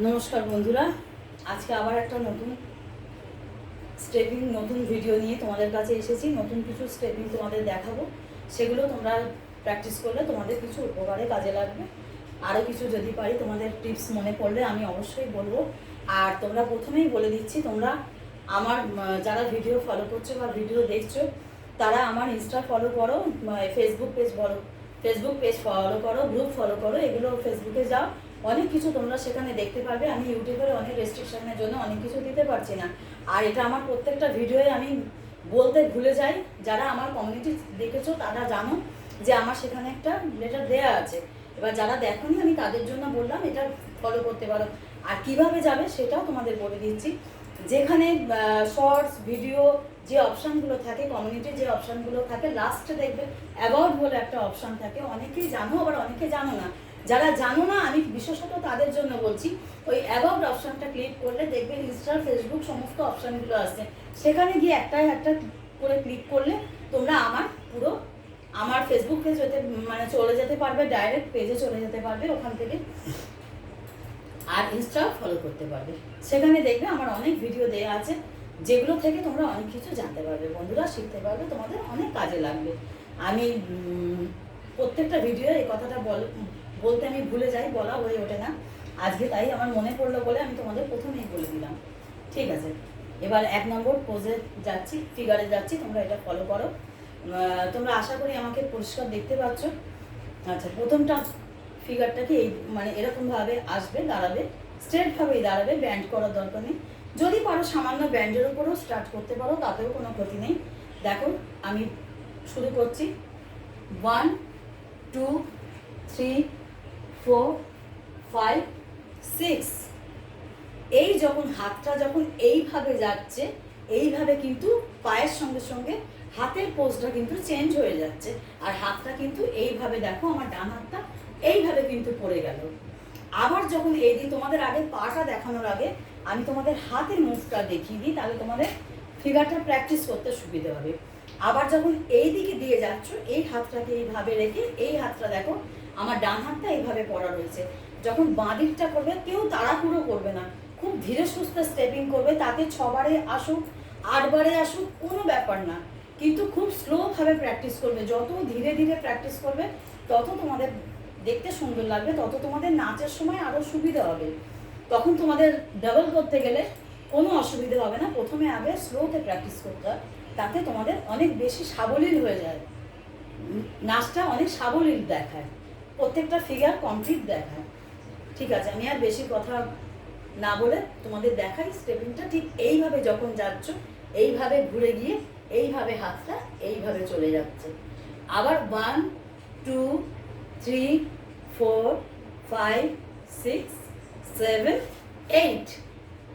নমস্কার বন্ধুরা, আজকে আবার একটা নতুন স্টেপিং নতুন ভিডিও নিয়ে তোমাদের কাছে এসেছি। নতুন কিছু স্টেপিং তোমাদের দেখাবো, সেগুলো তোমরা প্র্যাকটিস করলে তোমাদের কিছু উপকারে কাজে লাগবে। আরও কিছু যদি পারি তোমাদের টিপস মনে পড়লে আমি অবশ্যই বলবো। আর তোমরা প্রথমেই বলে দিচ্ছি, তোমরা আমার যারা ভিডিও ফলো করছো বা ভিডিও দেখছো তারা আমার ইনস্টা ফলো করো, ফেসবুক পেজ ফলো করো, গ্রুপ ফলো করো। এগুলো ফেসবুকে যাও, অনেক কিছু তোমরা সেখানে দেখতে পারবে। আমি ইউটিউবের অনেক রেস্ট্রিকশনের জন্য অনেক কিছু দিতে পারছি না। আর এটা আমার প্রত্যেকটা ভিডিওয়ে আমি বলতে ভুলে যাই। যারা আমার কমিউনিটি দেখেছো তারা জানো যে আমার সেখানে একটা লেটার দেয়া আছে। এবার যারা দেখোনি আমি তাদের জন্য বললাম এটা ফলো করতে পারো। আর কিভাবে যাবে সেটাও তোমাদের বলে দিচ্ছি। যেখানে শর্টস ভিডিও যে অপশানগুলো থাকে, কমিউনিটির যে অপশানগুলো থাকে, লাস্টে দেখবে অ্যাবাউট বলে একটা অপশান থাকে। অনেকেই জানো, আবার অনেকে জানো না। যারা জানো না, আমি বিশেষত তাদের জন্য বলছি, ওই অ্যাবাউট অপশানটা ক্লিক করলে দেখবে ইনস্টা, ফেসবুক সমস্ত অপশানগুলো আসছে। সেখানে গিয়ে একটা করে ক্লিক করলে তোমরা আমার ফেসবুক পেজ চলে যেতে পারবে, ডাইরেক্ট পেজে চলে যেতে পারবে ওখান থেকে। আর ইনস্টা ফলো করতে পারবে। সেখানে দেখবে আমার অনেক ভিডিও দেওয়া আছে, যেগুলো থেকে তোমরা অনেক কিছু জানতে পারবে, বন্ধুরা শিখতে পারবে, তোমাদের অনেক কাজে লাগবে। আমি প্রত্যেকটা ভিডিও এই কথাটা বলতে আমি ভুলে যাই, বলা হয়ে ওঠে না। আজকে তাই আমার মনে পড়লো বলে আমি তোমাদের প্রথমেই বলে দিলাম। ঠিক আছে, এবার 1 নম্বর পোজে যাচ্ছি, ফিগারে যাচ্ছি। তোমরা এটা ফলো করো। তোমরা আশা করি আমাকে পরিষ্কার দেখতে পাচ্ছ। আচ্ছা, প্রথমটা ফিগারটাকে এই এরকমভাবে আসবে, দাঁড়াবে, স্ট্রেটভাবেই দাঁড়াবে, ব্যান্ড করার দরকার নেই। যদি পারো সামান্য ব্যান্ডের উপরও স্টার্ট করতে পারো, তাতেও কোনো ক্ষতি নেই। দেখো আমি শুরু করছি। 1 2 3 4 5 6। এই যখন হাতটা যখন এইভাবে যাচ্ছে, এইভাবে কিন্তু পায়ের সঙ্গে সঙ্গে হাতের পোজটা কিন্তু চেঞ্জ হয়ে যাচ্ছে। আর হাতটা কিন্তু এইভাবে, দেখো আমার ডান হাতটা এইভাবে কিন্তু পড়ে গেল। আবার যখন এই দিন তোমাদের আগে পাটা দেখানোর আগে আমি তোমাদের হাতের মুভটা দেখিয়ে দিই, তাহলে তোমাদের ফিগারটা প্র্যাকটিস করতে সুবিধা হবে। আবার যখন এই দিকে দিয়ে যাচ্ছ, এই হাতটাকে এইভাবে রেখে, এই হাতটা দেখো আমার ডান হাতটা এইভাবে পড়া রয়েছে। যখন বাঁ দিকটা করবে, কেউ তাড়াহুড়ো করবে না, খুব ধীরে সুস্থে স্টেপিং করবে। তাতে 6 বারে আসুক, 8 বারে আসুক, কোনো ব্যাপার না, কিন্তু খুব স্লোভাবে প্র্যাকটিস করবে। যত ধীরে ধীরে প্র্যাকটিস করবে তত তোমাদের দেখতে সুন্দর লাগবে, তত তোমাদের নাচের সময় আরও সুবিধা হবে। তখন তোমাদের ডাবল করতে গেলে কোনো অসুবিধা হবে না। প্রথমে আগে স্লোতে প্র্যাকটিস করতে হয়, তাতে তোমাদের অনেক বেশি সাবলীল হয়ে যায়, নাচটা অনেক সাবলীল দেখায়, প্রত্যেকটা ফিগার কমপ্লিট দেখায়। ঠিক আছে, আমি আর বেশি কথা না বলে তোমাদের দেখাই স্টেপিংটা। ঠিক এইভাবে যখন যাচ্ছ, এইভাবে ঘুরে গিয়ে এইভাবে হাতটা এইভাবে চলে যাচ্ছে। আবার 1 2 3 4 5 6 7 8।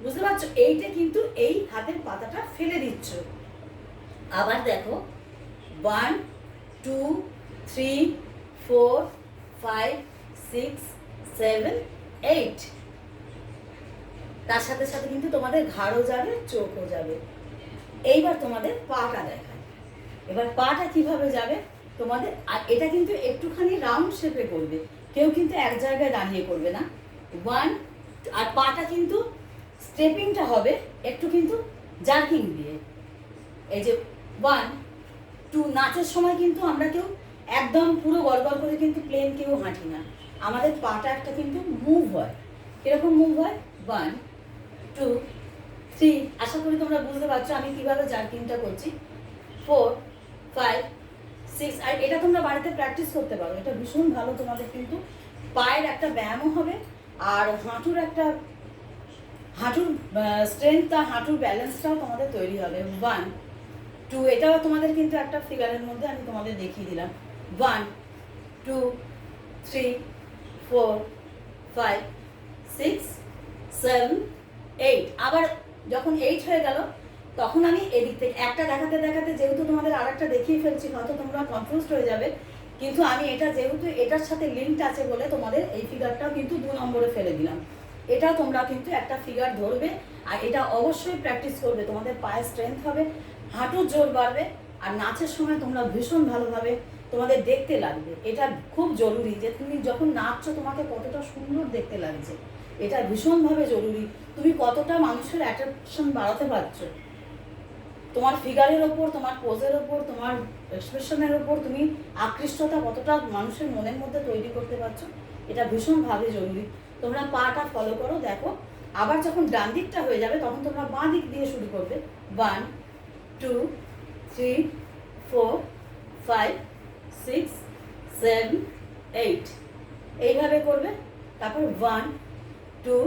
বুঝতে পারছো? এইটা কিন্তু এই হাতের পাতাটা ফেলে দিচ্ছ। আবার দেখো 1 2 3 4 5 6 7 8। তার সাথে সাথে কিন্তু তোমাদের ঘাড়ও যাবে, চোখও যাবে। এইবার তোমাদের পাটা দেখায়। এবার পাটা কিভাবে যাবে তোমাদের, আর এটা কিন্তু একটুখানি রাউন্ড শেপে করবে, কেউ কিন্তু এক জায়গায় দাঁড়িয়ে করবে না। 1, আর পাটা কিন্তু স্টেপিংটা হবে একটু কিন্তু জার্কিং দিয়ে। এই যে 1 2, নাচের সময় কিন্তু আমরা কেউ একদম পুরো গড়গড় করে কিন্তু প্লেন কেউ হাঁটি না। আমাদের পাটা একটা কিন্তু মুভ হয়। কিরকম মুভ হয়? 1 2 3। আশা করি তোমরা বুঝতে পারছো আমি কিভাবে জার্কিংটা করছি। 4 5 6। আর এটা তোমরা বাড়িতে প্র্যাকটিস করতে পারো, এটা ভীষণ ভালো। তোমাদের কিন্তু পায়ের একটা ব্যায়ামও হবে, আর হাঁটুর স্ট্রেংথটা, হাঁটুর ব্যালেন্সটাও তোমাদের তৈরি হবে। 1 2, এটাও তোমাদের কিন্তু একটা ফিগারের মধ্যে আমি তোমাদের দেখিয়ে দিলাম। 1 2 3 4 5 6 7 8। আবার যখন 8 হয়ে গেল, তখন আমি এদিক থেকে একটা দেখাতে দেখাতে, যেহেতু তোমাদের আর একটা দেখিয়ে ফেলছি, হয়তো তোমরা কনফিউজড হয়ে যাবে, কিন্তু আমি এটা যেহেতু এটার সাথে লিঙ্কড আছে বলে তোমাদের এই ফিগারটাও কিন্তু 2 নম্বরে ফেলে দিলাম। এটা তোমরা কিন্তু একটা ফিগার ধরবে, আর এটা অবশ্যই প্র্যাকটিস করবে। তোমাদের পায়ের স্ট্রেংথ হবে, হাঁটুর জোর বাড়বে, আর নাচের সময় তোমরা ভীষণ ভালোভাবে তোমাদের দেখতে লাগবে। এটা খুব জরুরি যে তুমি যখন নাচছো তোমাকে কতটা সুন্দর দেখতে লাগছে। এটা ভীষণভাবে জরুরি। তুমি কতটা মানুষের অ্যাট্রাকশন বাড়াতে পারছো, তোমার ফিগারের ওপর, তোমার পোজের ওপর, তোমার এক্সপ্রেশনের ওপর তুমি আকৃষ্টতা কতটা মানুষের মনের মধ্যে তৈরি করতে পারছো, এটা ভীষণভাবে জরুরি। তোমরা পাটা ফলো করো, দেখো। আবার যখন ডান দিকটা হয়ে যাবে তখন তোমরা বাঁ দিক দিয়ে শুরু করবে। 1 2 3 4 5 6 7 8 এইভাবে করবে। তারপর 1 2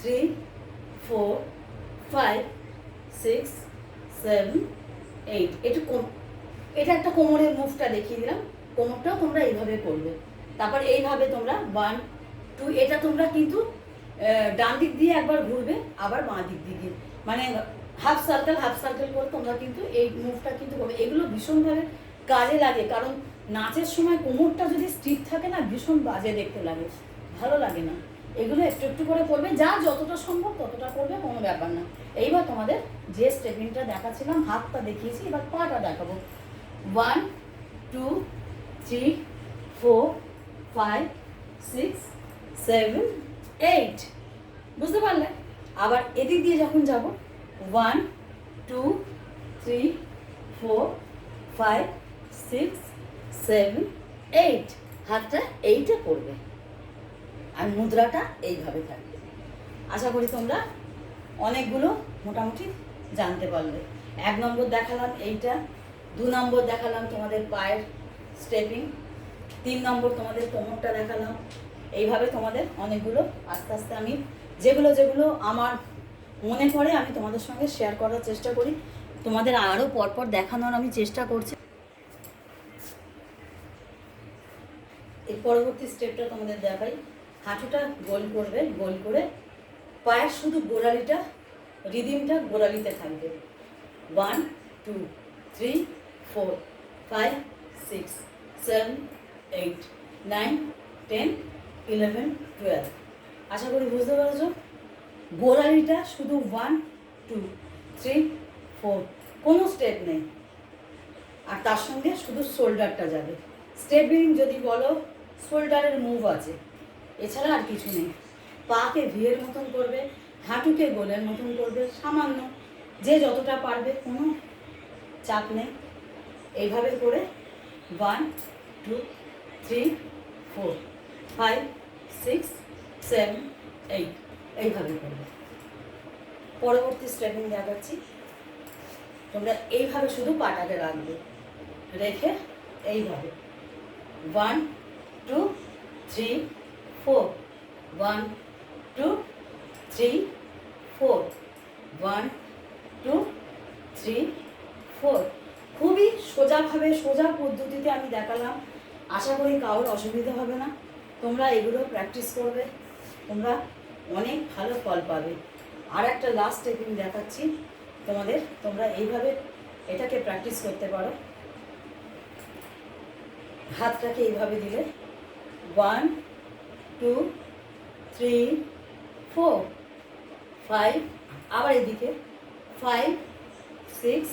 3 4 5 6 7 8। এটা একটা কোমরের মুভটা দেখিয়ে দিলাম, কোমরটাও তোমরা এইভাবে করবে। তারপর এইভাবে তোমরা 1 2, এটা তোমরা কিন্তু ডান দিক দিয়ে একবার ঘুরবে, আবার বাঁ দিক দিয়ে, মানে হাফ সার্কেল করে তোমরা কিন্তু এই মুভটা কিন্তু করবে। এগুলো ভীষণভাবে কাজে লাগে, কারণ নাচের সময় কোমরটা যদি স্টিফ থাকে না, ভীষণ বাজে দেখতে লাগে, ভালো লাগে না। এগুলো একটু একটু করে করবে, যা যতটা সম্ভব ততটা করবে, কোনো ব্যাপার না। এইবার তোমাদের যে স্টেপিংটা দেখাচ্ছিলাম, হাতটা দেখিয়েছি, এবার পাটা দেখাবো। 1 2 3 4 5 6 7 8, বুঝতে পারলে? আবার এদিক দিয়ে যখন যাব, 1 2 3 4 5 6 7 8, হাতটা এইটা করবে আর মুদ্রাটা এইভাবে থাকবে। আশা করি তোমরা অনেকগুলো মোটামুটি জানতে পারলে। 1 নম্বর দেখালাম এইটা, 2 নম্বর দেখালাম তোমাদের পায়ের স্টেপিং, 3 নম্বর তোমাদের কোমরটা দেখালাম। এইভাবে তোমাদের অনেকগুলো আস্তে আস্তে আমি যেগুলো আমার মনে পড়ে আমি তোমাদের সঙ্গে শেয়ার করার চেষ্টা করি, তোমাদের আরও পরপর দেখানোর আমি চেষ্টা করছি। এই পরবর্তী স্টেপটা তোমাদের দেখাই। হাঁটুটা গোল করবে, গোল করে পায়ের শুধু গোড়ালিটা, রিদিমটা গোড়ালিতে থাকবে। 1 2 3 4 5 6 7 8 9 10 11 12। আশা করি বুঝতে পারছো। গোড়ালিটা শুধু 1 2 3 4, কোনো স্টেপ নেই। আর তার সঙ্গে শুধু শোল্ডারটা যাবে। স্টেপিং যদি বলো, শোল্ডারের মুভ আছে, এছাড়া আর কিছু নেই। পাকে ভিয়ের মতন করবে, হাঁটুকে গোলের মতন করবে, সামান্য যে যতটা পারবে, কোনো চাপ নেই। এইভাবে করে 1 2 3 4 5 6 7 8 এইভাবে করবে। পরবর্তী স্টেপিং দেখাচ্ছি। তোমরা এইভাবে শুধু পাটাকে রাখবে, রেখে এইভাবে 1 2 3 4 1 2 3 4 1 2 3 4। খুবই সোজাভাবে, সোজা পদ্ধতিতে আমি দেখালাম। আশা করি কারোর অসুবিধা হবে না। তোমরা এগুলো প্র্যাকটিস করবে, তোমরা অনেক ভালো ফল পাবে। আর একটা লাস্ট স্টেপিং দেখাচ্ছি তোমাদের, তোমরা এইভাবে এটাকে প্র্যাকটিস করতে পারো। হাতটাকে এইভাবে দিলে 1 2 3 4 5, আবার এদিকে 5 6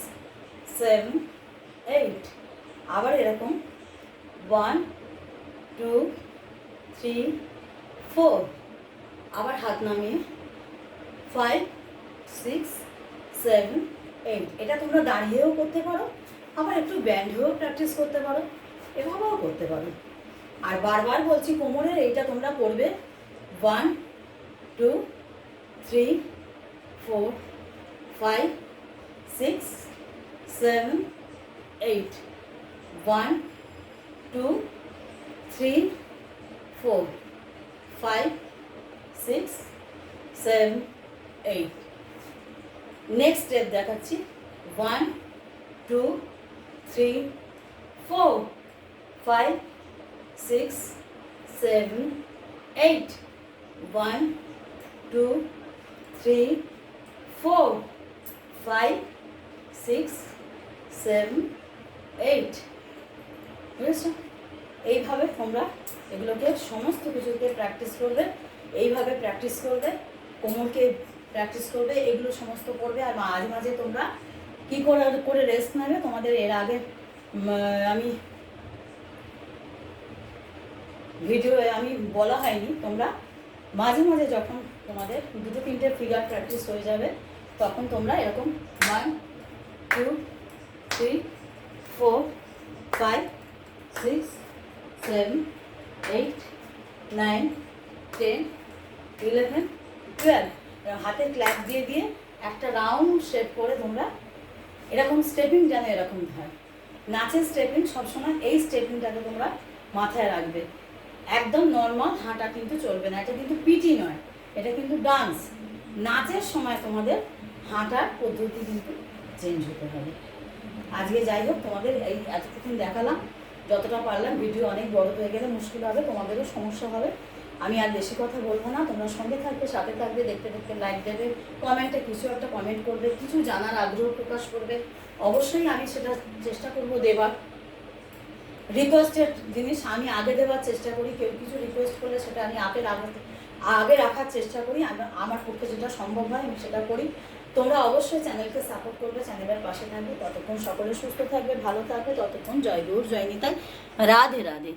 7 8, আবার এরকম 1 2 3 4, আবার হাত নামিয়ে 5 6 7 8। এটা তোমরা দাঁড়িয়েও করতে পারো, আবার একটু ব্যান্ড হয়েও প্র্যাকটিস করতে পারো, এভাবেও করতে পারো। আর বারবার বলছি, কোমরের এইটা তোমরা করবে 1 2 3 4 5 6 7 8, 1 2 3 4 5 6 7 8। নেক্সট স্টেপ দেখাচ্ছি। 1 2 3 4 5 6 7 8, 1 2 3 4 5 6 7 8। বুঝেছো? এইভাবে তোমরা এগুলোকে সমস্ত কিছুকে প্র্যাকটিস করবে, এইভাবে প্র্যাকটিস করবে, কোমরকে প্র্যাকটিস করবে, এগুলো সমস্ত করবে। আর মাঝে মাঝে তোমরা কী করে রেস্ট নেবে, তোমাদের এর আগে আমি ভিডিও বলা হয়নি, তোমরা মাঝে মাঝে যখন তোমাদের 2-3টে ফিগার প্র্যাকটিস হয়ে যাবে তখন তোমরা এরকম 1 2 3 4 5 6 7 8 9 10 11 12 হাতে ক্ল্যাপ দিয়ে দিয়ে একটা রাউন্ড শেপ করে তোমরা এরকম স্টেপিং যেন এরকম হয়। নাচের স্টেপিং সবসময় এই স্টেপিংটাকে তোমরা মাথায় রাখবে। একদম নর্মাল হাঁটা কিন্তু চলবে না, এটা কিন্তু পিটি নয়, এটা কিন্তু ডান্স। নাচের সময় তোমাদের হাঁটার পদ্ধতি কিন্তু চেঞ্জ হতে হবে। আজকে যাই হোক তোমাদের এই এতক্ষণ দেখালাম, যতটা পারলাম। ভিডিও অনেক বড় হয়ে গেলে মুশকিল হবে, তোমাদেরও সমস্যা হবে। আমি আর বেশি কথা বলবো না, তোমরা সঙ্গে থাকবে, সাথে থাকবে, দেখতে দেখতে লাইক দেবে, কমেন্টে কিছু একটা কমেন্ট করবে, কিছু জানার আগ্রহ প্রকাশ করবে। অবশ্যই আমি সেটা চেষ্টা করব দেবার। রিকোয়েস্টের জিনিস আমি আগে দেওয়ার চেষ্টা করি, কেউ কিছু রিকোয়েস্ট করলে সেটা আমি আগে রাখার চেষ্টা করি। আমার পক্ষে যেটা সম্ভব হয় আমি সেটা করি। তোমরা অবশ্যই চ্যানেলকে সাপোর্ট করবে, চ্যানেলের পাশে থাকবে। ততক্ষণ সকলে সুস্থ থাকবে, ভালো থাকবে। ততক্ষণ জয় গৌর, জয় নিতাই, রাধে রাধে।